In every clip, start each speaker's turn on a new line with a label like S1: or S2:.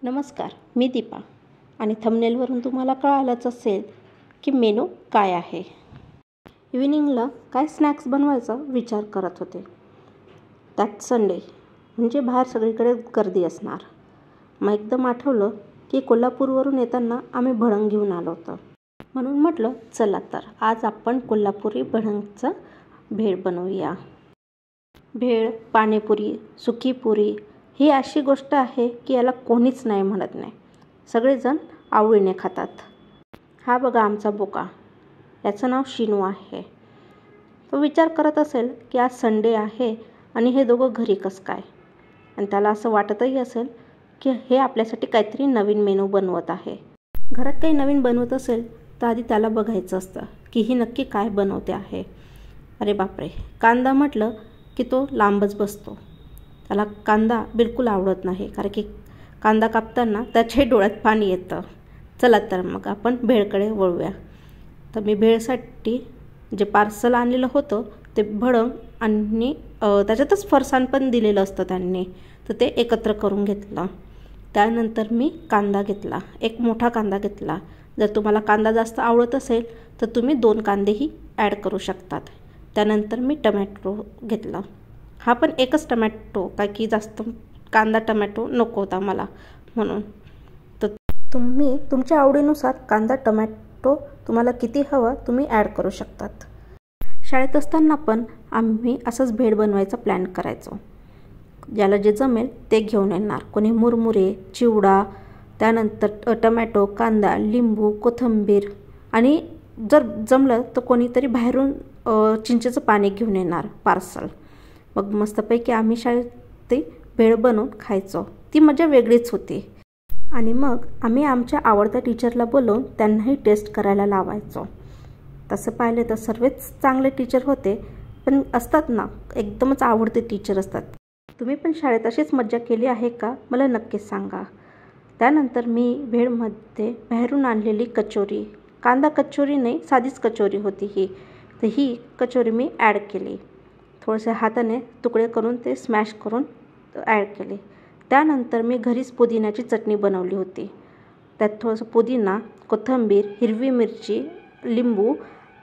S1: नमस्कार, मी दीपा आणि थंबनेलवरून तुम्हाला कळालंच असेल की मेनू काय आहे. इव्हिनिंगला काय स्नॅक्स बनवायचा विचार करत होते. त्यात संडे म्हणजे बाहेर सगळीकडे गर्दी असणार. मग एकदम आठवलं की कोल्हापूरवरून येताना आम्ही भडंग घेऊन आलो होतो. म्हणून म्हटलं चला तर आज आपण कोल्हापुरी भडंगचा भेळ बनवूया. भेळ, पाणीपुरी, सुकी पुरी ही अशी गोष्ट आहे की याला कोणीच नाही म्हणत नाही. सगळेजण आवडीने खातात. हा बघा आमचा बोका, याचं नाव शिनू आहे. तो विचार करत असेल की आज संडे आहे आणि हे दोघं घरी कसं काय, आणि त्याला असं वाटतही असेल की हे आपल्यासाठी काहीतरी नवीन मेनू बनवत आहे. घरात काही नवीन बनवत असेल तर आधी त्याला बघायचं असतं की ही नक्की काय बनवते आहे. अरे बापरे, कांदा म्हटलं की तो लांबच बसतो. त्याला कांदा बिलकुल आवडत नाही, कारण की कांदा कापताना त्याच्या डोळ्यात पाणी येतं. चला तर मग आपण भेळकडे वळूया. तर मी भेळसाठी जे पार्सल आणलेलं होतं ते भडंग आणि त्याच्यातच फरसाण पण दिलेलं असतं त्यांनी, तर ते एकत्र करून घेतलं. त्यानंतर मी कांदा घेतला, एक मोठा कांदा घेतला. जर तुम्हाला कांदा जास्त आवडत असेल तर तुम्ही 2 कांदेही ॲड करू शकतात. त्यानंतर मी टमॅटो घेतला. हा पण एकच टमॅटो, काय की जास्त कांदा टमॅटो नको होता मला म्हणून. तर तुम्ही तुमच्या आवडीनुसार कांदा टमॅटो तुम्हाला किती हवं तुम्ही ॲड करू शकतात. शाळेत असताना पण आम्ही असंच भेळ बनवायचा प्लॅन करायचो. ज्याला जे जमेल ते घेऊन येणार. कोणी मुरमुरे, चिवडा, त्यानंतर टमॅटो, कांदा, लिंबू, कोथिंबीर, आणि जर जमलं तर कोणीतरी बाहेरून चिंचेचं पाणी घेऊन येणार पार्सल. मग मस्तपैकी आम्ही शाळेत ते भेळ बनवून खायचो. ती मजा वेगळीच होती. आणि मग आम्ही आमच्या आवडत्या टीचरला बोलवून त्यांनाही टेस्ट करायला लावायचो. तसं पाहिलं तर सर्वच चांगले टीचर होते, पण असतात ना एकदमच आवडते टीचर असतात. तुम्ही पण शाळेत अशीच मज्जा केली आहे का, मला नक्कीच सांगा. त्यानंतर मी भेळमध्ये बाहेरून आणलेली कचोरी, कांदा कचोरी नाही साधीच कचोरी होती ही, तर ही कचोरी मी ॲड केली. थोडेसे हाताने तुकडे करून ते स्मॅश करून ॲड केले. त्यानंतर मी घरीच पुदिन्याची चटणी बनवली होती. त्यात थोडंसं पुदिना, कोथिंबीर, हिरवी मिरची, लिंबू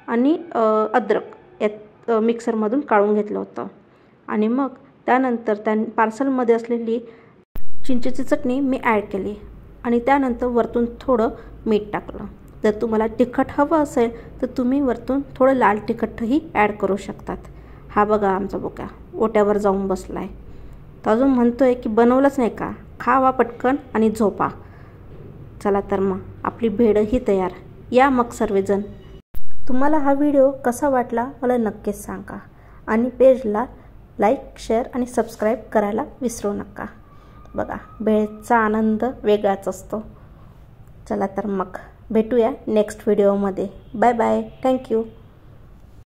S1: आणि अद्रक यात मिक्सरमधून काढून घेतलं होतं. आणि मग त्यानंतर पार्सलमध्ये असलेली चिंचेची चटणी मी ॲड केली आणि त्यानंतर वरतून थोडं मीठ टाकलं. जर तुम्हाला तिखट हवं असेल तर तुम्ही वरतून थोडं लाल तिखटही ॲड करू शकतात. हा बघा आमचा बोका ओट्यावर जाऊन बसला आहे. तो अजून म्हणतोय की बनवलंच नाही का, खावा पटकन आणि झोपा. चला तर मग आपली भेळही तयार. या मग सर्वजण. तुम्हाला हा व्हिडिओ कसा वाटला मला नक्कीच सांगा आणि पेजला लाईक, शेअर आणि सबस्क्राईब करायला विसरू नका. बघा भेळचा आनंद वेगळाच असतो. चला तर मग भेटूया नेक्स्ट व्हिडिओमध्ये. Bye bye. थँक्यू.